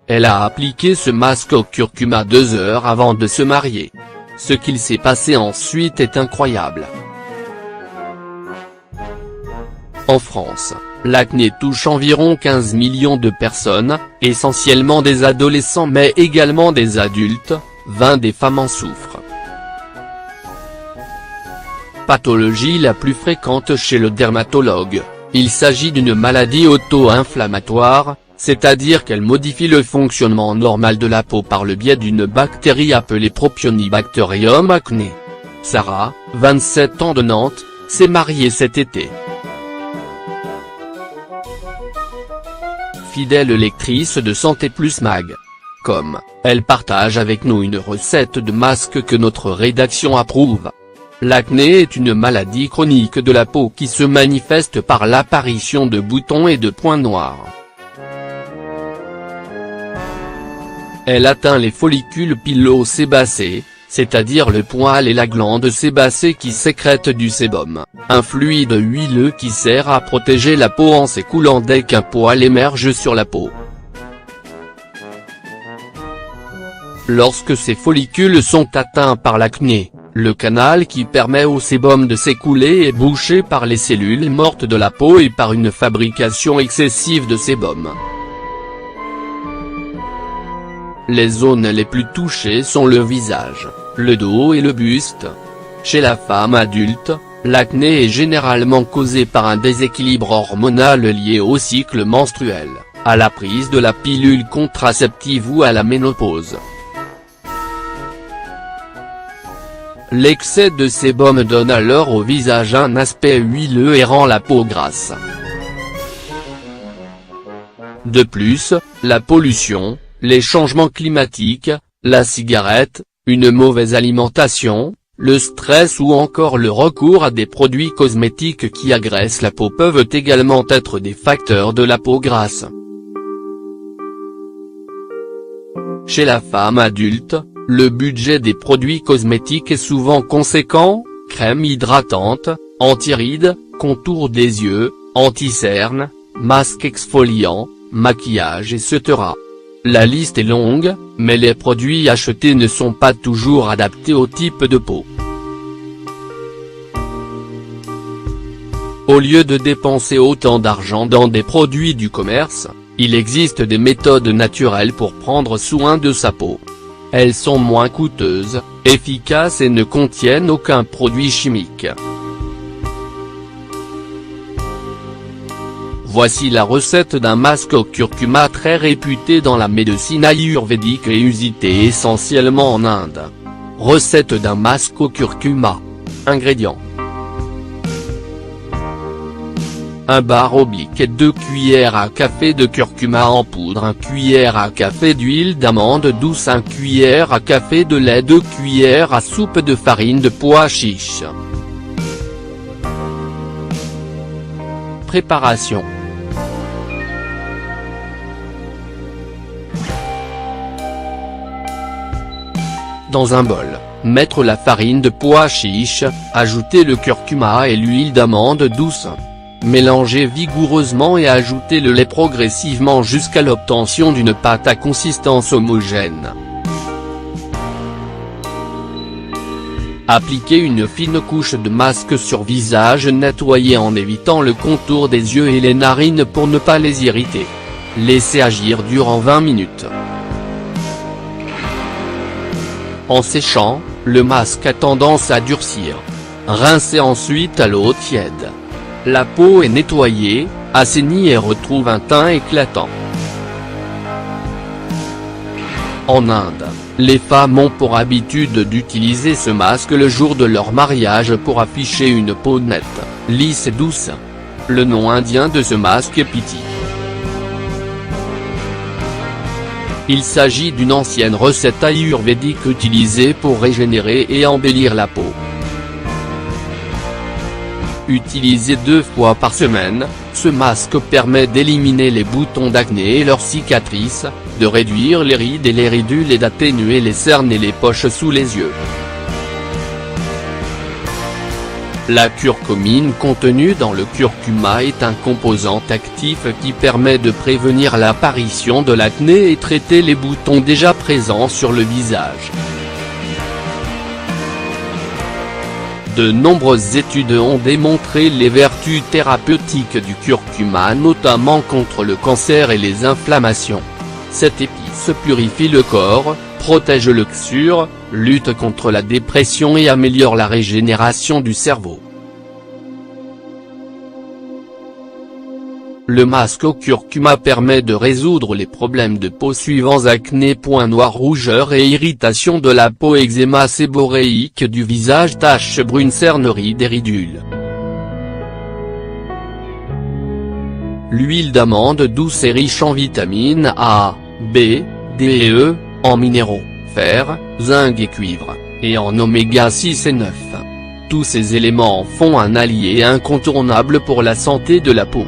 Elle a appliqué ce masque au curcuma 2 heures avant de se marier. Ce qu'il s'est passé ensuite est incroyable. En France, l'acné touche environ 15 millions de personnes, essentiellement des adolescents mais également des adultes, 20 des femmes en souffrent. Pathologie la plus fréquente chez le dermatologue, il s'agit d'une maladie auto-inflammatoire, c'est-à-dire qu'elle modifie le fonctionnement normal de la peau par le biais d'une bactérie appelée Propionibacterium acné. Sarah, 27 ans de Nantes, s'est mariée cet été. Fidèle lectrice de Santé Plus Mag. Elle partage avec nous une recette de masque que notre rédaction approuve. L'acné est une maladie chronique de la peau qui se manifeste par l'apparition de boutons et de points noirs. Elle atteint les follicules pilosébacés, c'est-à-dire le poil et la glande sébacée qui sécrètent du sébum, un fluide huileux qui sert à protéger la peau en s'écoulant dès qu'un poil émerge sur la peau. Lorsque ces follicules sont atteints par l'acné, le canal qui permet au sébum de s'écouler est bouché par les cellules mortes de la peau et par une fabrication excessive de sébum. Les zones les plus touchées sont le visage, le dos et le buste. Chez la femme adulte, l'acné est généralement causé par un déséquilibre hormonal lié au cycle menstruel, à la prise de la pilule contraceptive ou à la ménopause. L'excès de sébum donne alors au visage un aspect huileux et rend la peau grasse. De plus, la pollution, les changements climatiques, la cigarette, une mauvaise alimentation, le stress ou encore le recours à des produits cosmétiques qui agressent la peau peuvent également être des facteurs de la peau grasse. Chez la femme adulte, le budget des produits cosmétiques est souvent conséquent, crème hydratante, anti-rides, contour des yeux, anti-cernes, masque exfoliant, maquillage etc. La liste est longue, mais les produits achetés ne sont pas toujours adaptés au type de peau. Au lieu de dépenser autant d'argent dans des produits du commerce, il existe des méthodes naturelles pour prendre soin de sa peau. Elles sont moins coûteuses, efficaces et ne contiennent aucun produit chimique. Voici la recette d'un masque au curcuma très réputé dans la médecine ayurvédique et usité essentiellement en Inde. Recette d'un masque au curcuma. Ingrédients. 1 bar oblique et 2 cuillères à café de curcuma en poudre, 1 cuillère à café d'huile d'amande douce, 1 cuillère à café de lait, 2 cuillères à soupe de farine de pois chiche. Préparation. Dans un bol, mettre la farine de pois chiche, ajouter le curcuma et l'huile d'amande douce. Mélanger vigoureusement et ajouter le lait progressivement jusqu'à l'obtention d'une pâte à consistance homogène. Appliquer une fine couche de masque sur visage nettoyé en évitant le contour des yeux et les narines pour ne pas les irriter. Laisser agir durant 20 minutes. En séchant, le masque a tendance à durcir. Rincez ensuite à l'eau tiède. La peau est nettoyée, assainie et retrouve un teint éclatant. En Inde, les femmes ont pour habitude d'utiliser ce masque le jour de leur mariage pour afficher une peau nette, lisse et douce. Le nom indien de ce masque est Piti. Il s'agit d'une ancienne recette ayurvédique utilisée pour régénérer et embellir la peau. Utilisé 2 fois par semaine, ce masque permet d'éliminer les boutons d'acné et leurs cicatrices, de réduire les rides et les ridules et d'atténuer les cernes et les poches sous les yeux. La curcumine contenue dans le curcuma est un composant actif qui permet de prévenir l'apparition de l'acné et traiter les boutons déjà présents sur le visage. De nombreuses études ont démontré les vertus thérapeutiques du curcuma, notamment contre le cancer et les inflammations. Cette épice purifie le corps, protège l'oxure, lutte contre la dépression et améliore la régénération du cerveau. Le masque au curcuma permet de résoudre les problèmes de peau suivants: acné, points noirs, rougeur et irritation de la peau, eczéma séborréique du visage, taches brunes, cerneries des ridules. L'huile d'amande douce est riche en vitamines A, B, D et E, en minéraux, fer, zinc et cuivre, et en oméga 6 et 9. Tous ces éléments en font un allié incontournable pour la santé de la peau.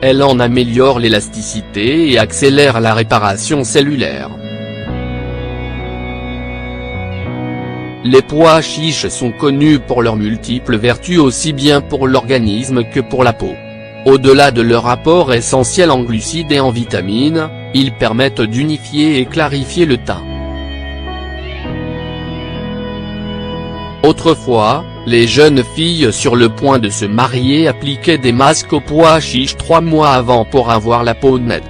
Elle en améliore l'élasticité et accélère la réparation cellulaire. Les pois chiches sont connus pour leurs multiples vertus, aussi bien pour l'organisme que pour la peau. Au-delà de leur apport essentiel en glucides et en vitamines, ils permettent d'unifier et clarifier le teint. Autrefois, les jeunes filles sur le point de se marier appliquaient des masques aux pois chiches 3 mois avant pour avoir la peau nette.